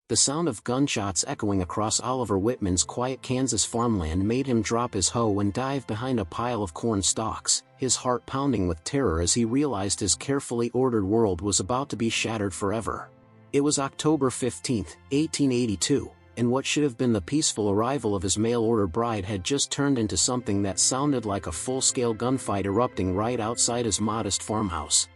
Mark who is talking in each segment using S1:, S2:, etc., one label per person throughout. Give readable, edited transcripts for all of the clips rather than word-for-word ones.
S1: The sound of gunshots echoing across Oliver Whitman's quiet Kansas farmland made him drop his hoe and dive behind a pile of corn stalks, his heart pounding with terror as he realized his carefully ordered world was about to be shattered forever. It was October 15, 1882, and what should have been the peaceful arrival of his mail-order bride had just turned into something that sounded like a full-scale gunfight erupting right outside his modest farmhouse.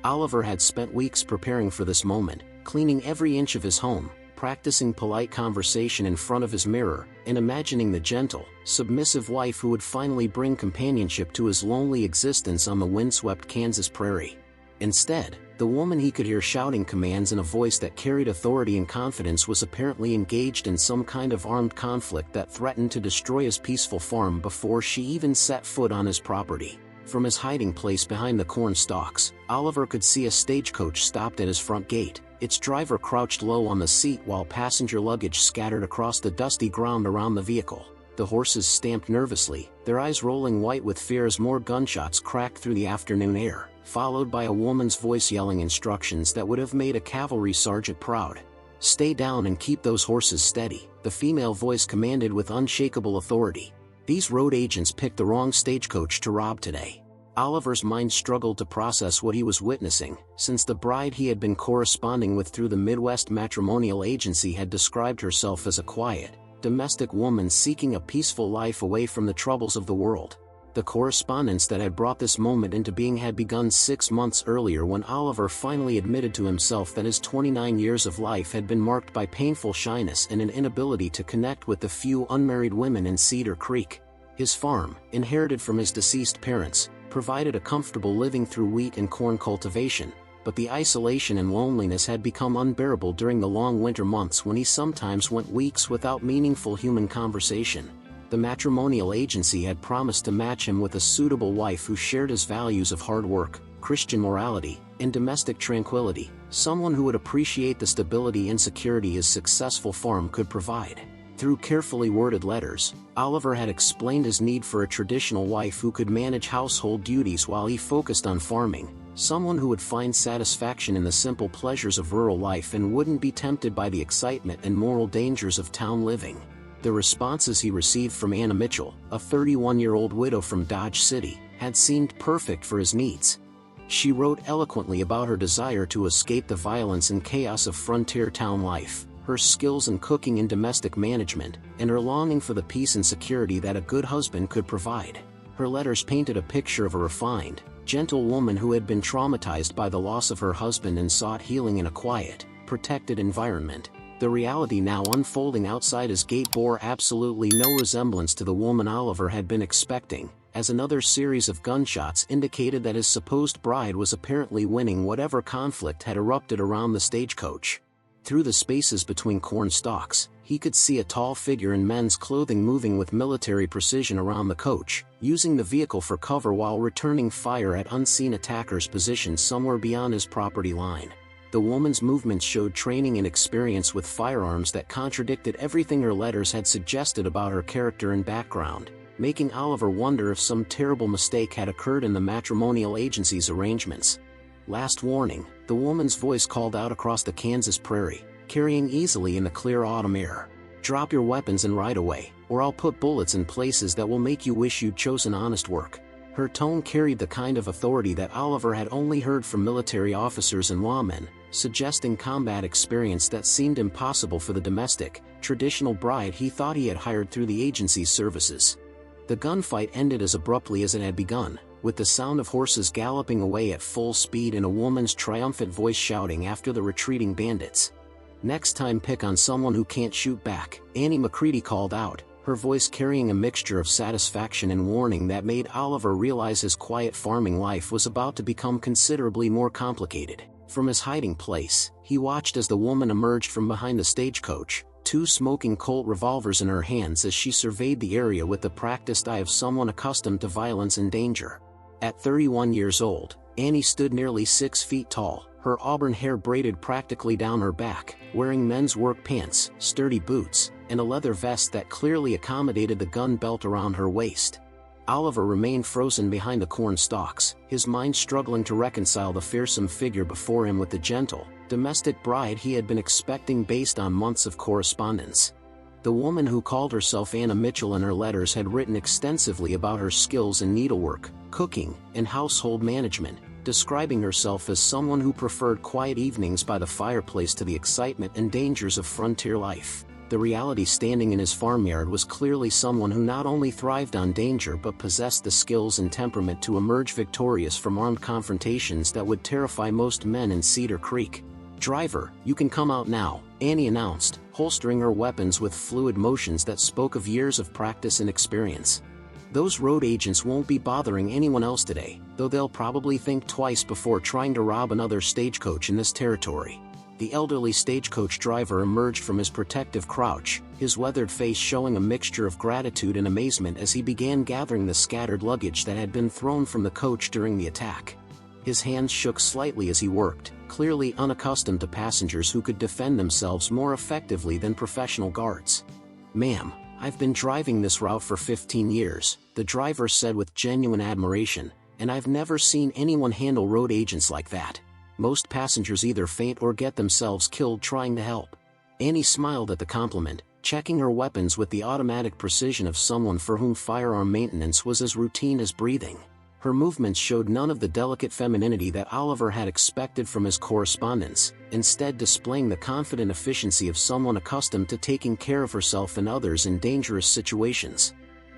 S1: Oliver had spent weeks preparing for this moment, cleaning every inch of his home, practicing polite conversation in front of his mirror, and imagining the gentle, submissive wife who would finally bring companionship to his lonely existence on the windswept Kansas prairie. Instead, the woman he could hear shouting commands in a voice that carried authority and confidence was apparently engaged in some kind of armed conflict that threatened to destroy his peaceful farm before she even set foot on his property. From his hiding place behind the corn stalks, Oliver could see a stagecoach stopped at his front gate, its driver crouched low on the seat while passenger luggage scattered across the dusty ground around the vehicle. The horses stamped nervously, their eyes rolling white with fear as more gunshots cracked through the afternoon air, followed by a woman's voice yelling instructions that would have made a cavalry sergeant proud. "Stay down and keep those horses steady," the female voice commanded with unshakable authority. These road agents picked the wrong stagecoach to rob today. Oliver's mind struggled to process what he was witnessing, since the bride he had been corresponding with through the Midwest matrimonial agency had described herself as a quiet, domestic woman seeking a peaceful life away from the troubles of the world. The correspondence that had brought this moment into being had begun 6 months earlier when Oliver finally admitted to himself that his 29 years of life had been marked by painful shyness and an inability to connect with the few unmarried women in Cedar Creek. His farm, inherited from his deceased parents, provided a comfortable living through wheat and corn cultivation, but the isolation and loneliness had become unbearable during the long winter months when he sometimes went weeks without meaningful human conversation. The matrimonial agency had promised to match him with a suitable wife who shared his values of hard work, Christian morality, and domestic tranquility, someone who would appreciate the stability and security his successful farm could provide. Through carefully worded letters, Oliver had explained his need for a traditional wife who could manage household duties while he focused on farming, someone who would find satisfaction in the simple pleasures of rural life and wouldn't be tempted by the excitement and moral dangers of town living. The responses he received from Anna Mitchell, a 31-year-old widow from Dodge City, had seemed perfect for his needs. She wrote eloquently about her desire to escape the violence and chaos of frontier town life, her skills in cooking and domestic management, and her longing for the peace and security that a good husband could provide. Her letters painted a picture of a refined, gentle woman who had been traumatized by the loss of her husband and sought healing in a quiet, protected environment. The reality now unfolding outside his gate bore absolutely no resemblance to the woman Oliver had been expecting, as another series of gunshots indicated that his supposed bride was apparently winning whatever conflict had erupted around the stagecoach. Through the spaces between corn stalks, he could see a tall figure in men's clothing moving with military precision around the coach, using the vehicle for cover while returning fire at unseen attackers positioned somewhere beyond his property line. The woman's movements showed training and experience with firearms that contradicted everything her letters had suggested about her character and background, making Oliver wonder if some terrible mistake had occurred in the matrimonial agency's arrangements. "Last warning," the woman's voice called out across the Kansas prairie, carrying easily in the clear autumn air. "Drop your weapons and ride away, or I'll put bullets in places that will make you wish you'd chosen honest work." Her tone carried the kind of authority that Oliver had only heard from military officers and lawmen, suggesting combat experience that seemed impossible for the domestic, traditional bride he thought he had hired through the agency's services. The gunfight ended as abruptly as it had begun, with the sound of horses galloping away at full speed and a woman's triumphant voice shouting after the retreating bandits. "Next time pick on someone who can't shoot back," Annie McCready called out, her voice carrying a mixture of satisfaction and warning that made Oliver realize his quiet farming life was about to become considerably more complicated. From his hiding place, he watched as the woman emerged from behind the stagecoach, 2 smoking Colt revolvers in her hands as she surveyed the area with the practiced eye of someone accustomed to violence and danger. At 31 years old, Annie stood nearly 6 feet tall, her auburn hair braided practically down her back, wearing men's work pants, sturdy boots, and a leather vest that clearly accommodated the gun belt around her waist. Oliver remained frozen behind the corn stalks, his mind struggling to reconcile the fearsome figure before him with the gentle, domestic bride he had been expecting based on months of correspondence. The woman who called herself Anna Mitchell in her letters had written extensively about her skills in needlework, cooking, and household management, describing herself as someone who preferred quiet evenings by the fireplace to the excitement and dangers of frontier life. The reality standing in his farmyard was clearly someone who not only thrived on danger but possessed the skills and temperament to emerge victorious from armed confrontations that would terrify most men in Cedar Creek. "Driver, you can come out now," Annie announced, holstering her weapons with fluid motions that spoke of years of practice and experience. "Those road agents won't be bothering anyone else today, though they'll probably think twice before trying to rob another stagecoach in this territory." The elderly stagecoach driver emerged from his protective crouch, his weathered face showing a mixture of gratitude and amazement as he began gathering the scattered luggage that had been thrown from the coach during the attack. His hands shook slightly as he worked, clearly unaccustomed to passengers who could defend themselves more effectively than professional guards. "Ma'am, I've been driving this route for 15 years, the driver said with genuine admiration, "and I've never seen anyone handle road agents like that. Most passengers either faint or get themselves killed trying to help." Annie smiled at the compliment, checking her weapons with the automatic precision of someone for whom firearm maintenance was as routine as breathing. Her movements showed none of the delicate femininity that Oliver had expected from his correspondence, instead displaying the confident efficiency of someone accustomed to taking care of herself and others in dangerous situations.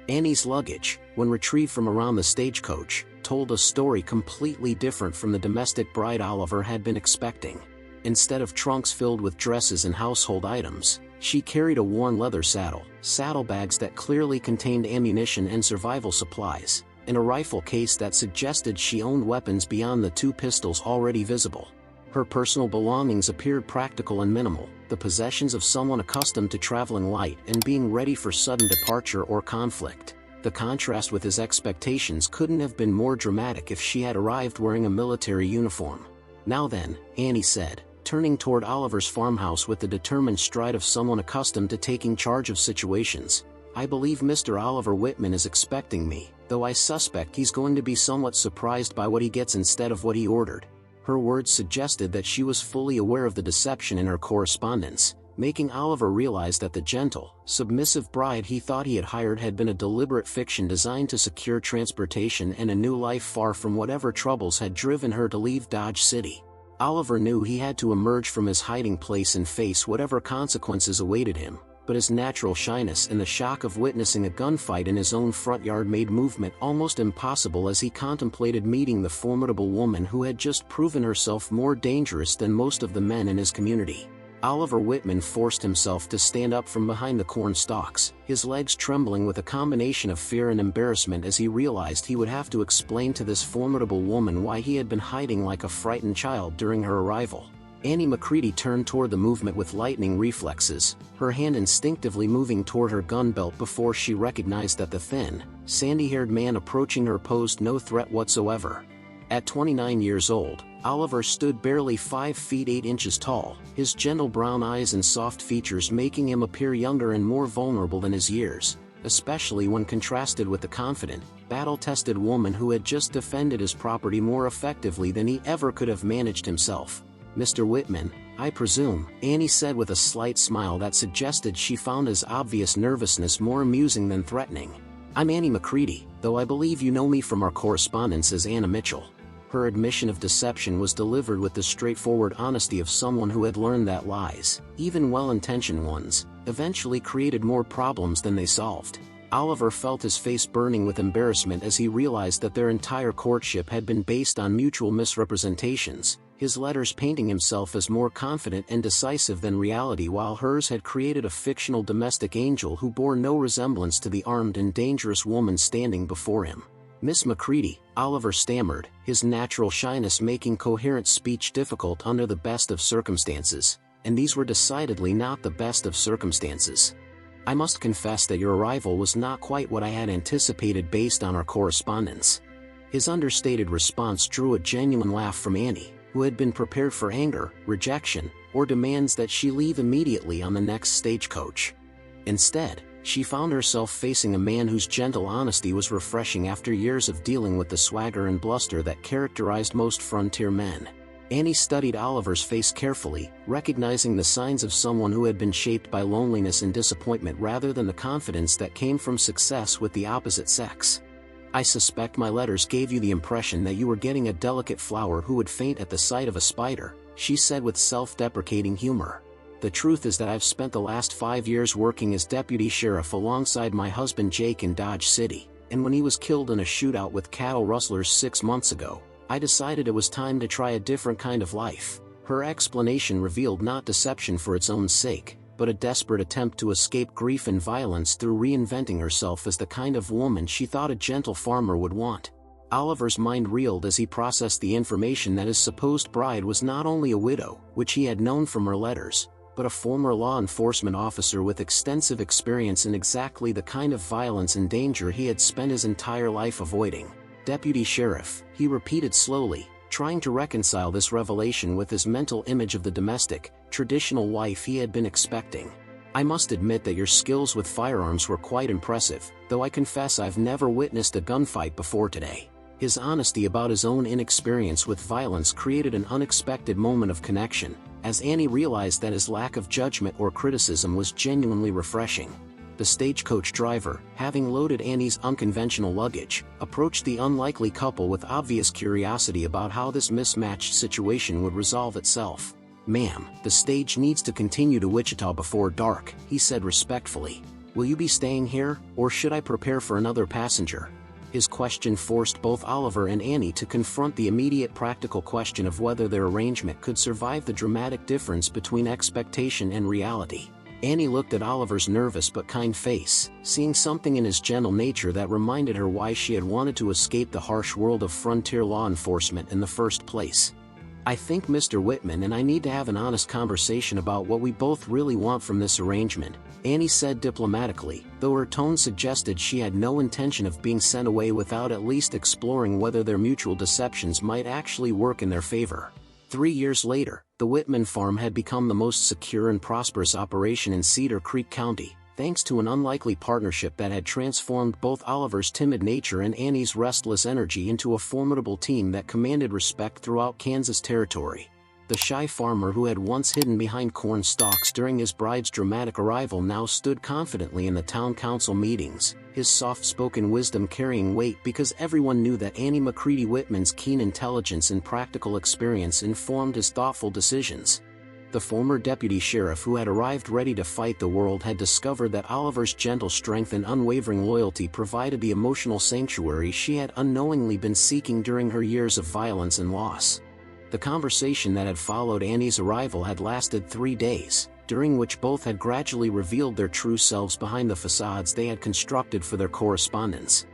S1: Annie's luggage, when retrieved from around the stagecoach, told a story completely different from the domestic bride Oliver had been expecting. Instead of trunks filled with dresses and household items, she carried a worn leather saddlebags that clearly contained ammunition and survival supplies, and a rifle case that suggested she owned weapons beyond the 2 pistols already visible. Her personal belongings appeared practical and minimal, the possessions of someone accustomed to traveling light and being ready for sudden departure or conflict. The contrast with his expectations couldn't have been more dramatic if she had arrived wearing a military uniform. "Now then," Annie said, turning toward Oliver's farmhouse with the determined stride of someone accustomed to taking charge of situations, "I believe Mr. Oliver Whitman is expecting me, though I suspect he's going to be somewhat surprised by what he gets instead of what he ordered." Her words suggested that she was fully aware of the deception in her correspondence, making Oliver realize that the gentle, submissive bride he thought he had hired had been a deliberate fiction designed to secure transportation and a new life far from whatever troubles had driven her to leave Dodge City. Oliver knew he had to emerge from his hiding place and face whatever consequences awaited him, but his natural shyness and the shock of witnessing a gunfight in his own front yard made movement almost impossible as he contemplated meeting the formidable woman who had just proven herself more dangerous than most of the men in his community. Oliver Whitman forced himself to stand up from behind the corn stalks, his legs trembling with a combination of fear and embarrassment as he realized he would have to explain to this formidable woman why he had been hiding like a frightened child during her arrival. Annie McCready turned toward the movement with lightning reflexes, her hand instinctively moving toward her gun belt before she recognized that the thin, sandy-haired man approaching her posed no threat whatsoever. At 29 years old, Oliver stood barely 5 feet 8 inches tall, his gentle brown eyes and soft features making him appear younger and more vulnerable than his years, especially when contrasted with the confident, battle-tested woman who had just defended his property more effectively than he ever could have managed himself. "Mr. Whitman, I presume," Annie said with a slight smile that suggested she found his obvious nervousness more amusing than threatening. "I'm Annie McCready, though I believe you know me from our correspondence as Anna Mitchell." Her admission of deception was delivered with the straightforward honesty of someone who had learned that lies, even well-intentioned ones, eventually created more problems than they solved. Oliver felt his face burning with embarrassment as he realized that their entire courtship had been based on mutual misrepresentations, his letters painting himself as more confident and decisive than reality while hers had created a fictional domestic angel who bore no resemblance to the armed and dangerous woman standing before him. "Miss McCready," Oliver stammered, his natural shyness making coherent speech difficult under the best of circumstances, and these were decidedly not the best of circumstances. "I must confess that your arrival was not quite what I had anticipated based on our correspondence." His understated response drew a genuine laugh from Annie, who had been prepared for anger, rejection, or demands that she leave immediately on the next stagecoach. Instead, she found herself facing a man whose gentle honesty was refreshing after years of dealing with the swagger and bluster that characterized most frontier men. Annie studied Oliver's face carefully, recognizing the signs of someone who had been shaped by loneliness and disappointment rather than the confidence that came from success with the opposite sex. "I suspect my letters gave you the impression that you were getting a delicate flower who would faint at the sight of a spider," she said with self-deprecating humor. "The truth is that I've spent the last 5 years working as deputy sheriff alongside my husband Jake in Dodge City, and when he was killed in a shootout with cattle rustlers 6 months ago, I decided it was time to try a different kind of life." Her explanation revealed not deception for its own sake, but a desperate attempt to escape grief and violence through reinventing herself as the kind of woman she thought a gentle farmer would want. Oliver's mind reeled as he processed the information that his supposed bride was not only a widow, which he had known from her letters, but a former law enforcement officer with extensive experience in exactly the kind of violence and danger he had spent his entire life avoiding. "Deputy Sheriff," he repeated slowly, trying to reconcile this revelation with his mental image of the domestic, traditional wife he had been expecting. "I must admit that your skills with firearms were quite impressive, though I confess I've never witnessed a gunfight before today." His honesty about his own inexperience with violence created an unexpected moment of connection, as Annie realized that his lack of judgment or criticism was genuinely refreshing. The stagecoach driver, having loaded Annie's unconventional luggage, approached the unlikely couple with obvious curiosity about how this mismatched situation would resolve itself. "Ma'am, the stage needs to continue to Wichita before dark," he said respectfully. "Will you be staying here, or should I prepare for another passenger?" His question forced both Oliver and Annie to confront the immediate practical question of whether their arrangement could survive the dramatic difference between expectation and reality. Annie looked at Oliver's nervous but kind face, seeing something in his gentle nature that reminded her why she had wanted to escape the harsh world of frontier law enforcement in the first place. "I think Mr. Whitman and I need to have an honest conversation about what we both really want from this arrangement," Annie said diplomatically, though her tone suggested she had no intention of being sent away without at least exploring whether their mutual deceptions might actually work in their favor. 3 years later, the Whitman farm had become the most secure and prosperous operation in Cedar Creek County, thanks to an unlikely partnership that had transformed both Oliver's timid nature and Annie's restless energy into a formidable team that commanded respect throughout Kansas territory. The shy farmer who had once hidden behind corn stalks during his bride's dramatic arrival now stood confidently in the town council meetings, his soft-spoken wisdom carrying weight because everyone knew that Annie McCready Whitman's keen intelligence and practical experience informed his thoughtful decisions. The former deputy sheriff who had arrived ready to fight the world had discovered that Oliver's gentle strength and unwavering loyalty provided the emotional sanctuary she had unknowingly been seeking during her years of violence and loss. The conversation that had followed Annie's arrival had lasted 3 days, during which both had gradually revealed their true selves behind the facades they had constructed for their correspondence.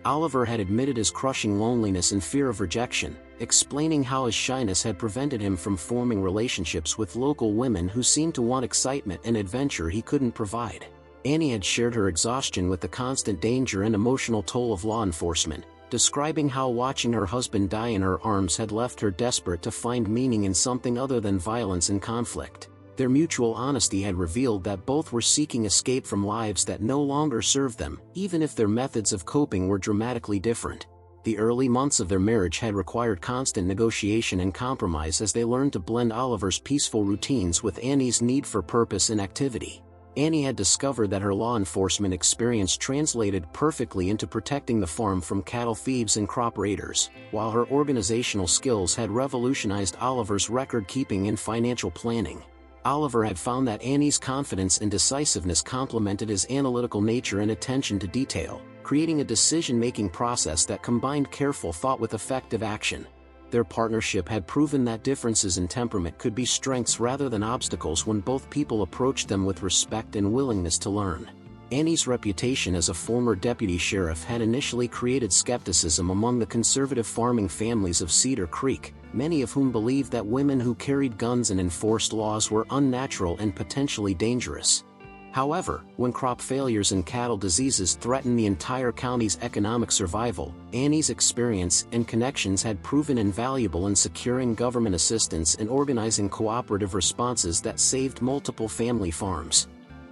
S1: Oliver had admitted his crushing loneliness and fear of rejection, explaining how his shyness had prevented him from forming relationships with local women who seemed to want excitement and adventure he couldn't provide. Annie had shared her exhaustion with the constant danger and emotional toll of law enforcement, describing how watching her husband die in her arms had left her desperate to find meaning in something other than violence and conflict. Their mutual honesty had revealed that both were seeking escape from lives that no longer served them, even if their methods of coping were dramatically different. The early months of their marriage had required constant negotiation and compromise as they learned to blend Oliver's peaceful routines with Annie's need for purpose and activity. Annie had discovered that her law enforcement experience translated perfectly into protecting the farm from cattle thieves and crop raiders, while her organizational skills had revolutionized Oliver's record-keeping and financial planning. Oliver had found that Annie's confidence and decisiveness complemented his analytical nature and attention to detail, creating a decision-making process that combined careful thought with effective action. Their partnership had proven that differences in temperament could be strengths rather than obstacles when both people approached them with respect and willingness to learn. Annie's reputation as a former deputy sheriff had initially created skepticism among the conservative farming families of Cedar Creek, many of whom believed that women who carried guns and enforced laws were unnatural and potentially dangerous. However, when crop failures and cattle diseases threatened the entire county's economic survival, Annie's experience and connections had proven invaluable in securing government assistance and organizing cooperative responses that saved multiple family farms.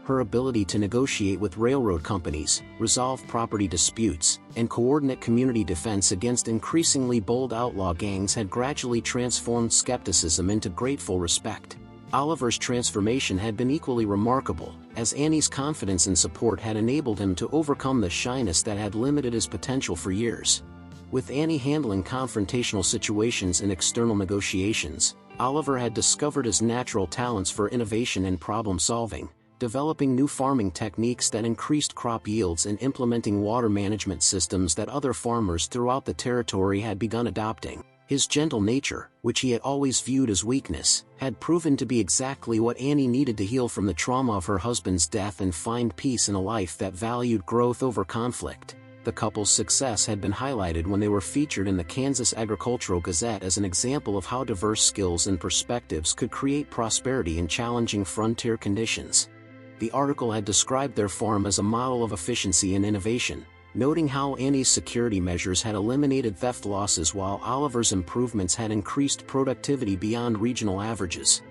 S1: her ability to negotiate with railroad companies, resolve property disputes, and coordinate community defense against increasingly bold outlaw gangs had gradually transformed skepticism into grateful respect. Oliver's transformation had been equally remarkable, as Annie's confidence and support had enabled him to overcome the shyness that had limited his potential for years. With Annie handling confrontational situations and external negotiations, Oliver had discovered his natural talents for innovation and problem-solving, developing new farming techniques that increased crop yields and implementing water management systems that other farmers throughout the territory had begun adopting. His gentle nature, which he had always viewed as weakness, had proven to be exactly what Annie needed to heal from the trauma of her husband's death and find peace in a life that valued growth over conflict. The couple's success had been highlighted when they were featured in the Kansas Agricultural Gazette as an example of how diverse skills and perspectives could create prosperity in challenging frontier conditions. The article had described their farm as a model of efficiency and innovation, noting how Annie's security measures had eliminated theft losses while Oliver's improvements had increased productivity beyond regional averages.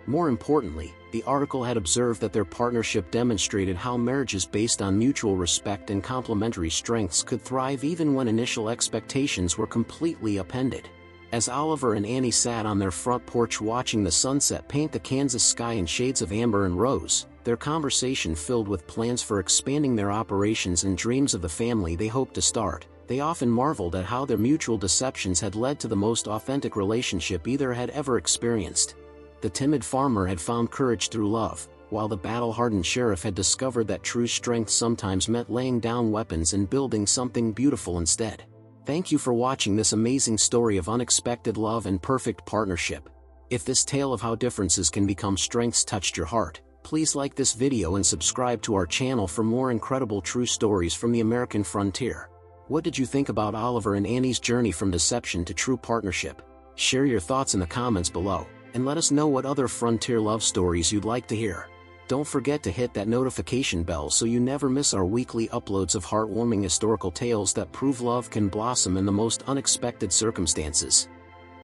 S1: More importantly, the article had observed that their partnership demonstrated how marriages based on mutual respect and complementary strengths could thrive even when initial expectations were completely upended. As Oliver and Annie sat on their front porch watching the sunset paint the Kansas sky in shades of amber and rose, their conversation filled with plans for expanding their operations and dreams of the family they hoped to start, they often marveled at how their mutual deceptions had led to the most authentic relationship either had ever experienced. The timid farmer had found courage through love, while the battle-hardened sheriff had discovered that true strength sometimes meant laying down weapons and building something beautiful instead. Thank you for watching this amazing story of unexpected love and perfect partnership. If this tale of how differences can become strengths touched your heart, please like this video and subscribe to our channel for more incredible true stories from the American frontier. What did you think about Oliver and Annie's journey from deception to true partnership? Share your thoughts in the comments below, and let us know what other frontier love stories you'd like to hear. Don't forget to hit that notification bell so you never miss our weekly uploads of heartwarming historical tales that prove love can blossom in the most unexpected circumstances.